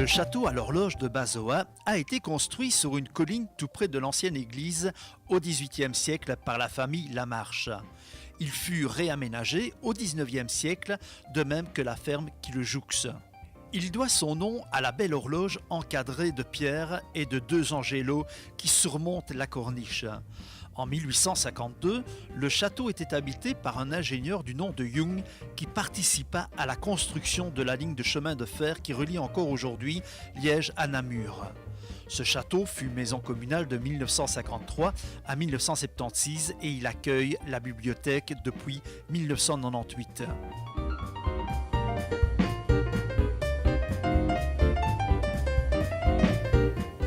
Le château à l'horloge de Bazoa a été construit sur une colline tout près de l'ancienne église au XVIIIe siècle par la famille Lamarche. Il fut réaménagé au XIXe siècle, de même que la ferme qui le jouxte. Il doit son nom à la belle horloge encadrée de pierre et de deux angélos qui surmontent la corniche. En 1852, le château était habité par un ingénieur du nom de Young qui participa à la construction de la ligne de chemin de fer qui relie encore aujourd'hui Liège à Namur. Ce château fut maison communale de 1953 à 1976 et il accueille la bibliothèque depuis 1998.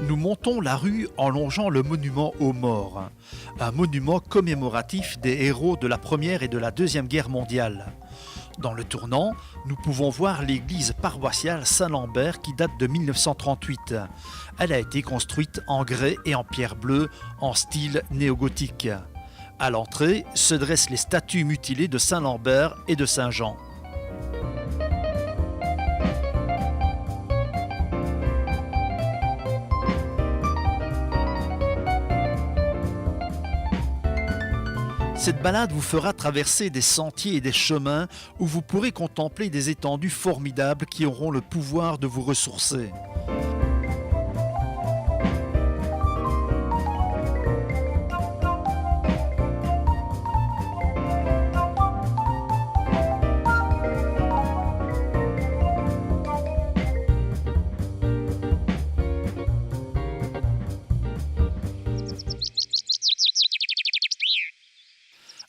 Nous montons la rue en longeant le monument aux morts, un monument commémoratif des héros de la Première et de la Deuxième Guerre mondiale. Dans le tournant, nous pouvons voir l'église paroissiale Saint-Lambert qui date de 1938. Elle a été construite en grès et en pierre bleue en style néogothique. À l'entrée se dressent les statues mutilées de Saint-Lambert et de Saint-Jean. Cette balade vous fera traverser des sentiers et des chemins où vous pourrez contempler des étendues formidables qui auront le pouvoir de vous ressourcer.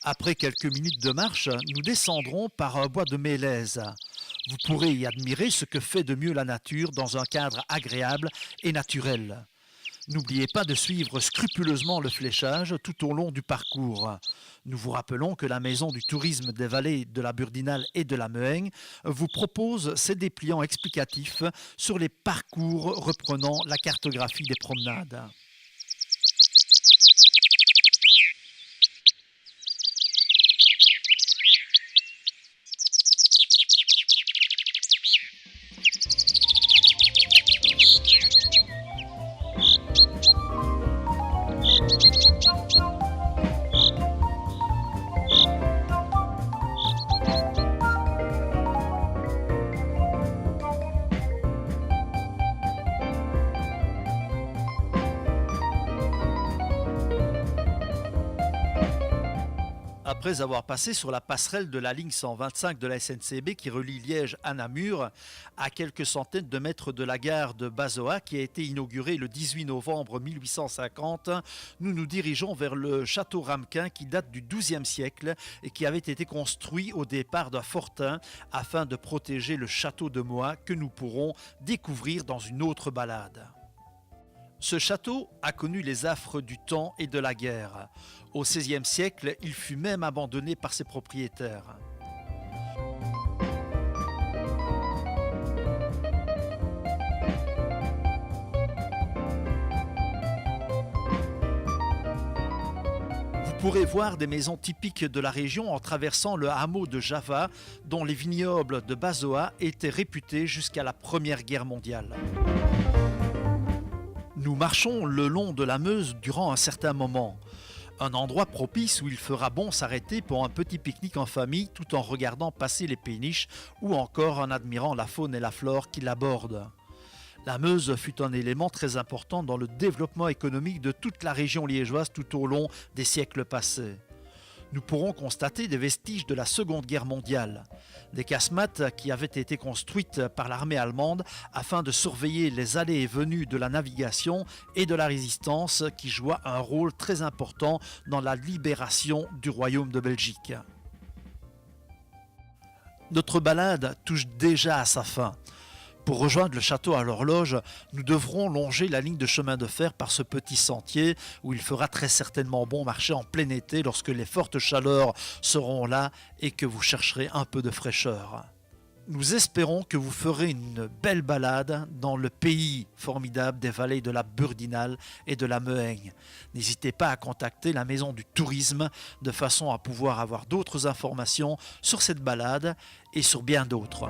Après quelques minutes de marche, nous descendrons par un bois de mélèze. Vous pourrez y admirer ce que fait de mieux la nature dans un cadre agréable et naturel. N'oubliez pas de suivre scrupuleusement le fléchage tout au long du parcours. Nous vous rappelons que la Maison du tourisme des vallées de la Burdinale et de la Mehaigne vous propose ses dépliants explicatifs sur les parcours reprenant la cartographie des promenades. Après avoir passé sur la passerelle de la ligne 125 de la SNCB qui relie Liège à Namur, à quelques centaines de mètres de la gare de Bazoa qui a été inaugurée le 18 novembre 1850, nous nous dirigeons vers le château Ramequin qui date du XIIe siècle et qui avait été construit au départ d'un fortin afin de protéger le château de Moix que nous pourrons découvrir dans une autre balade. Ce château a connu les affres du temps et de la guerre. Au XVIe siècle, il fut même abandonné par ses propriétaires. Vous pourrez voir des maisons typiques de la région en traversant le hameau de Java, dont les vignobles de Bazoa étaient réputés jusqu'à la Première Guerre mondiale. Nous marchons le long de la Meuse durant un certain moment. Un endroit propice où il fera bon s'arrêter pour un petit pique-nique en famille tout en regardant passer les péniches ou encore en admirant la faune et la flore qui l'abordent. La Meuse fut un élément très important dans le développement économique de toute la région liégeoise tout au long des siècles passés. Nous pourrons constater des vestiges de la Seconde Guerre mondiale, des casemates qui avaient été construites par l'armée allemande afin de surveiller les allées et venues de la navigation et de la résistance qui joua un rôle très important dans la libération du royaume de Belgique. Notre balade touche déjà à sa fin. Pour rejoindre le château à l'horloge, nous devrons longer la ligne de chemin de fer par ce petit sentier où il fera très certainement bon marcher en plein été lorsque les fortes chaleurs seront là et que vous chercherez un peu de fraîcheur. Nous espérons que vous ferez une belle balade dans le pays formidable des vallées de la Burdinale et de la Mehaigne. N'hésitez pas à contacter la Maison du tourisme de façon à pouvoir avoir d'autres informations sur cette balade et sur bien d'autres.